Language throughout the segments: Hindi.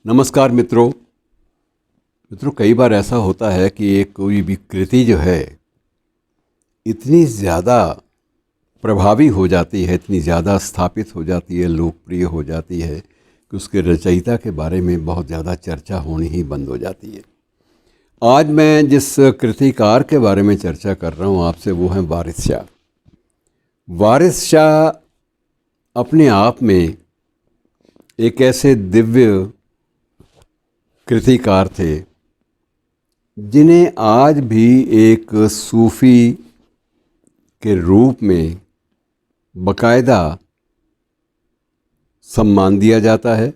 नमस्कार मित्रों कई बार ऐसा होता है कि एक कोई भी कृति जो है इतनी ज़्यादा प्रभावी हो जाती है, इतनी ज़्यादा स्थापित हो जाती है, लोकप्रिय हो जाती है कि उसके रचयिता के बारे में बहुत ज़्यादा चर्चा होनी ही बंद हो जाती है। आज मैं जिस कृतिकार के बारे में चर्चा कर रहा हूँ आपसे, वो है वारिस शाह। वारिस शाह अपने आप में एक ऐसे दिव्य कृतिकार थे जिन्हें आज भी एक सूफ़ी के रूप में बाकायदा सम्मान दिया जाता है,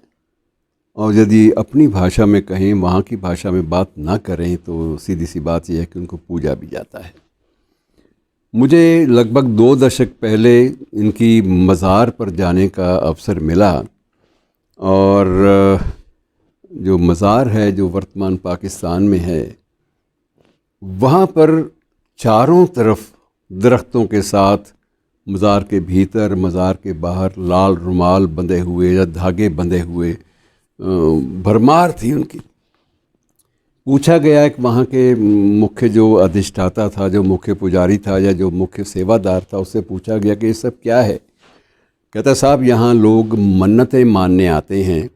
और यदि अपनी भाषा में कहें, वहाँ की भाषा में बात ना करें, तो सीधी सी बात यह है कि उनको पूजा भी जाता है। मुझे लगभग 2 दशक पहले इनकी मज़ार पर जाने का अवसर मिला, और जो मज़ार है जो वर्तमान पाकिस्तान में है, वहाँ पर चारों तरफ दरख्तों के साथ मज़ार के भीतर, मज़ार के बाहर लाल रुमाल बंधे हुए या धागे बंधे हुए भरमार थी उनकी। पूछा गया कि वहाँ के मुख्य जो अधिष्ठाता था, जो मुख्य पुजारी था या जो मुख्य सेवादार था, उससे पूछा गया कि ये सब क्या है। कहता, साहब यहाँ लोग मन्नतें मानने आते हैं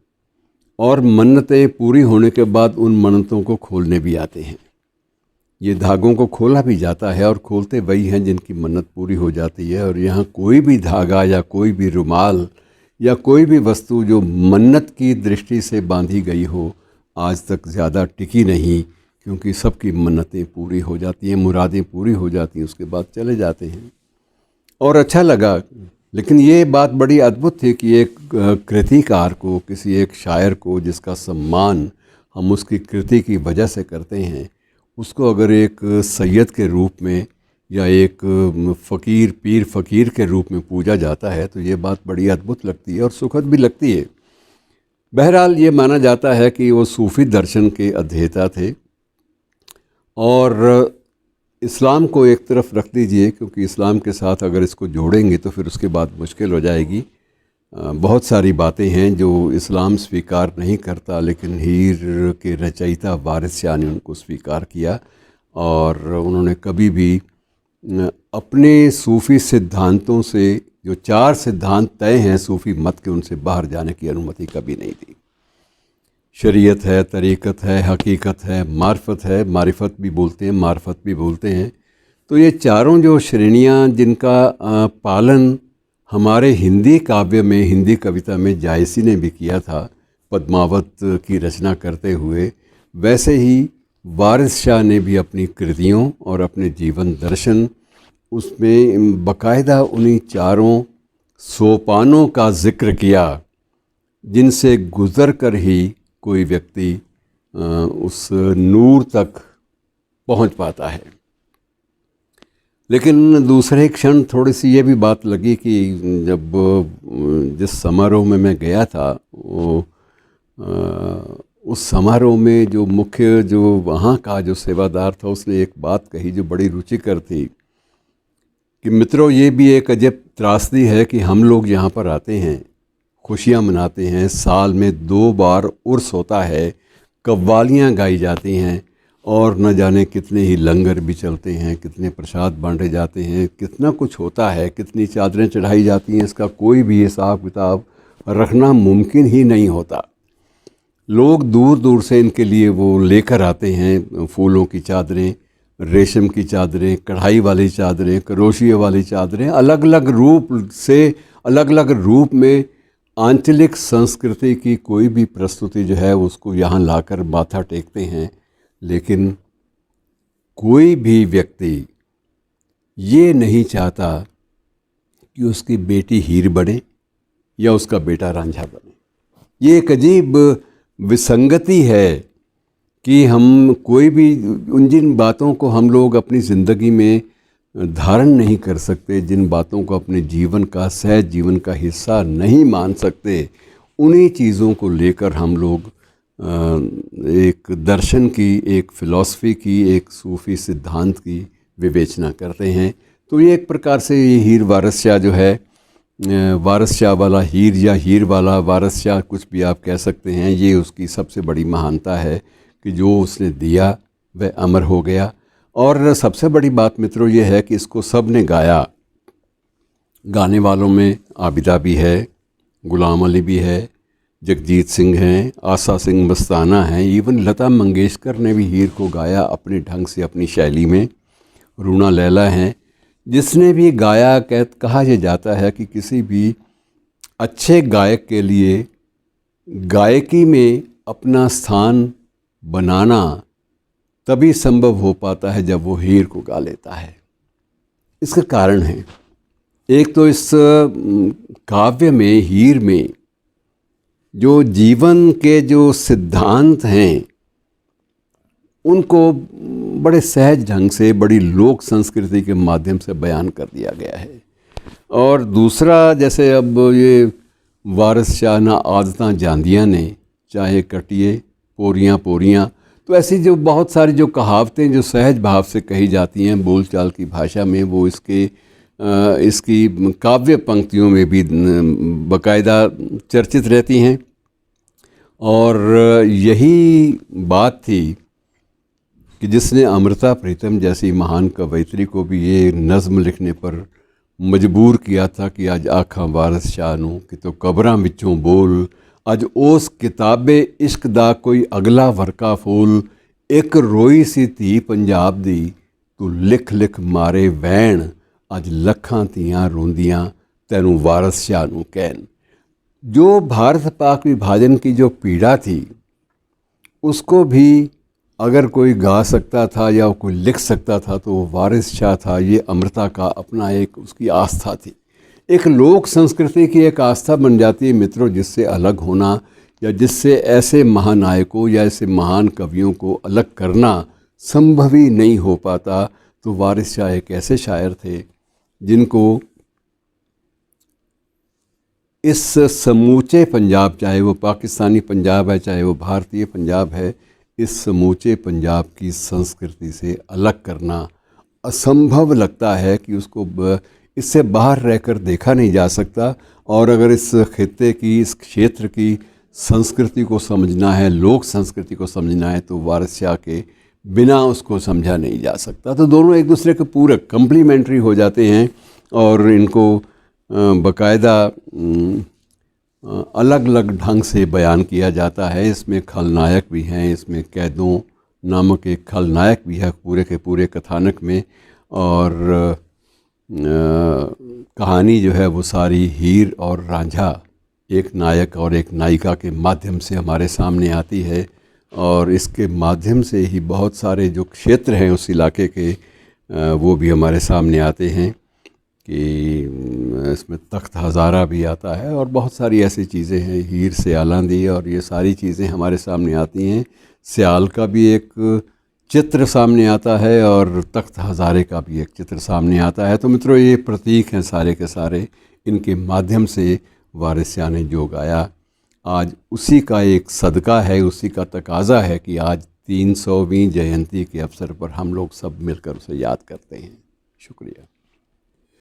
और मन्नतें पूरी होने के बाद उन मन्नतों को खोलने भी आते हैं। ये धागों को खोला भी जाता है और खोलते वही हैं जिनकी मन्नत पूरी हो जाती है। और यहाँ कोई भी धागा या कोई भी रुमाल या कोई भी वस्तु जो मन्नत की दृष्टि से बांधी गई हो, आज तक ज़्यादा टिकी नहीं, क्योंकि सबकी मन्नतें पूरी हो जाती हैं, मुरादें पूरी हो जाती हैं, उसके बाद चले जाते हैं। और अच्छा लगा, लेकिन ये बात बड़ी अद्भुत थी कि एक कृतिकार को, किसी एक शायर को जिसका सम्मान हम उसकी कृति की वजह से करते हैं, उसको अगर एक सैयद के रूप में या एक फ़कीर, पीर फ़कीर के रूप में पूजा जाता है, तो ये बात बड़ी अद्भुत लगती है और सुखद भी लगती है। बहरहाल ये माना जाता है कि वो सूफ़ी दर्शन के अध्येता थे। और इस्लाम को एक तरफ रख दीजिए, क्योंकि इस्लाम के साथ अगर इसको जोड़ेंगे तो फिर उसके बाद मुश्किल हो जाएगी। बहुत सारी बातें हैं जो इस्लाम स्वीकार नहीं करता, लेकिन हीर के रचयिता वारिस शाह ने उनको स्वीकार किया, और उन्होंने कभी भी अपने सूफ़ी सिद्धांतों से, जो 4 सिद्धांत तय हैं सूफ़ी मत के, उनसे बाहर जाने की अनुमति कभी नहीं दी। शरीयत है, तरीक़त है, हकीकत है, मार्फत है, मारिफत भी बोलते हैं, मार्फत भी बोलते हैं। तो ये चारों जो श्रेणियाँ जिनका पालन हमारे हिंदी काव्य में, हिंदी कविता में जायसी ने भी किया था पद्मावत की रचना करते हुए, वैसे ही वारिस शाह ने भी अपनी कृतियों और अपने जीवन दर्शन, उसमें बाकायदा उन्हीं चारों सोपानों का ज़िक्र किया जिनसे गुज़र कर ही कोई व्यक्ति उस नूर तक पहुंच पाता है। लेकिन दूसरे क्षण थोड़ी सी ये भी बात लगी कि जब जिस समारोह में मैं गया था, वो उस समारोह में जो मुख्य, जो वहाँ का जो सेवादार था, उसने एक बात कही जो बड़ी रुचिकर थी कि मित्रों, ये भी एक अजब त्रासदी है कि हम लोग यहाँ पर आते हैं, खुशियाँ मनाते हैं, साल में 2 बार उर्स होता है, कव्वालियाँ गाई जाती हैं, और न जाने कितने ही लंगर भी चलते हैं, कितने प्रसाद बांटे जाते हैं, कितना कुछ होता है, कितनी चादरें चढ़ाई जाती हैं, इसका कोई भी हिसाब किताब रखना मुमकिन ही नहीं होता। लोग दूर दूर से इनके लिए वो लेकर आते हैं फूलों की चादरें, रेशम की चादरें, कढ़ाई वाली चादरें, क्रोशिया वाली चादरें, अलग अलग रूप से, अलग अलग रूप में आंचलिक संस्कृति की कोई भी प्रस्तुति जो है उसको यहाँ लाकर माथा टेकते हैं। लेकिन कोई भी व्यक्ति ये नहीं चाहता कि उसकी बेटी हीर बने या उसका बेटा रांझा बने। ये एक अजीब विसंगति है कि हम कोई भी उन जिन बातों को हम लोग अपनी ज़िंदगी में धारण नहीं कर सकते, जिन बातों को अपने जीवन का, सहज जीवन का हिस्सा नहीं मान सकते, उन्हीं चीज़ों को लेकर हम लोग एक दर्शन की, एक फ़िलॉसफ़ी की, एक सूफ़ी सिद्धांत की विवेचना करते हैं। तो ये एक प्रकार से ये हीर वारिस शाह जो है वारस शाह वाला हीर या हीर वाला वारस शाह, कुछ भी आप कह सकते हैं, ये उसकी सबसे बड़ी महानता है कि जो उसने दिया वह अमर हो गया। और सबसे बड़ी बात मित्रों ये है कि इसको सब ने गाया। गाने वालों में आबिदा भी है, गुलाम अली भी है, जगजीत सिंह हैं, आशा सिंह मस्ताना हैं, इवन लता मंगेशकर ने भी हीर को गाया अपने ढंग से, अपनी शैली में। रूना लैला हैं, जिसने भी गाया। कहा यह जाता है कि किसी भी अच्छे गायक के लिए गायकी में अपना स्थान बनाना तभी संभव हो पाता है जब वो हीर को गा लेता है। इसका कारण है, एक तो इस काव्य में, हीर में जो जीवन के जो सिद्धांत हैं उनको बड़े सहज ढंग से, बड़ी लोक संस्कृति के माध्यम से बयान कर दिया गया है। और दूसरा, जैसे अब ये वारस शाह ना आदतां जांदियां ने, चाहे कटिए पोरियां पोरियां, तो ऐसी जो बहुत सारी जो कहावतें जो सहज भाव से कही जाती हैं बोलचाल की भाषा में, वो इसकी काव्य पंक्तियों में भी बाकायदा चर्चित रहती हैं। और यही बात थी कि जिसने अमृता प्रीतम जैसी महान कवयित्री को भी ये नज़्म लिखने पर मजबूर किया था कि अज आखा वारस शाह नूं कि तो कबरां विचों बोल, अज उस किताबे इश्क दा कोई अगला वर्का फूल, एक रोई सी धी पंजाब दी तू लिख लिख मारे वैण, अज लखां धीआं रोंदियां तैनूं वारस शाह नूं कहन। जो भारत पाक विभाजन की जो पीड़ा थी उसको भी अगर कोई गा सकता था या कोई लिख सकता था तो वो वारिस शाह था। ये अमृता का अपना एक उसकी आस्था थी, एक लोक संस्कृति की एक आस्था बन जाती है मित्रों, जिससे अलग होना या जिससे ऐसे महानायकों या ऐसे महान कवियों को अलग करना संभव ही नहीं हो पाता। तो वारिस शाह एक ऐसे शायर थे जिनको इस समूचे पंजाब, चाहे वो पाकिस्तानी पंजाब है चाहे वो भारतीय पंजाब है, इस समूचे पंजाब की संस्कृति से अलग करना असंभव लगता है कि उसको इससे बाहर रहकर देखा नहीं जा सकता। और अगर इस खित्ते की, इस क्षेत्र की संस्कृति को समझना है, लोक संस्कृति को समझना है, तो वारिस शाह के बिना उसको समझा नहीं जा सकता। तो दोनों एक दूसरे के पूरक, कम्प्लीमेंट्री हो जाते हैं और इनको बाकायदा अलग अलग ढंग से बयान किया जाता है। इसमें खलनायक भी हैं, इसमें कैदों नामक एक खलनायक भी है पूरे के पूरे कथानक में। और कहानी जो है वो सारी हीर और रांझा, एक नायक और एक नायिका के माध्यम से हमारे सामने आती है। और इसके माध्यम से ही बहुत सारे जो क्षेत्र हैं उस इलाके के वो भी हमारे सामने आते हैं कि इसमें तख्त हज़ारा भी आता है और बहुत सारी ऐसी चीज़ें हैं, हीर सियालां दी, और ये सारी चीज़ें हमारे सामने आती हैं। सियाल का भी एक चित्र सामने आता है और तख्त हज़ारे का भी एक चित्र सामने आता है। तो मित्रों, ये प्रतीक हैं सारे के सारे, इनके माध्यम से वारिस शाह ने जो गाया आज उसी का एक सदका है, उसी का तकाज़ा है कि आज 300वीं जयंती के अवसर पर हम लोग सब मिलकर उसे याद करते हैं। शुक्रिया।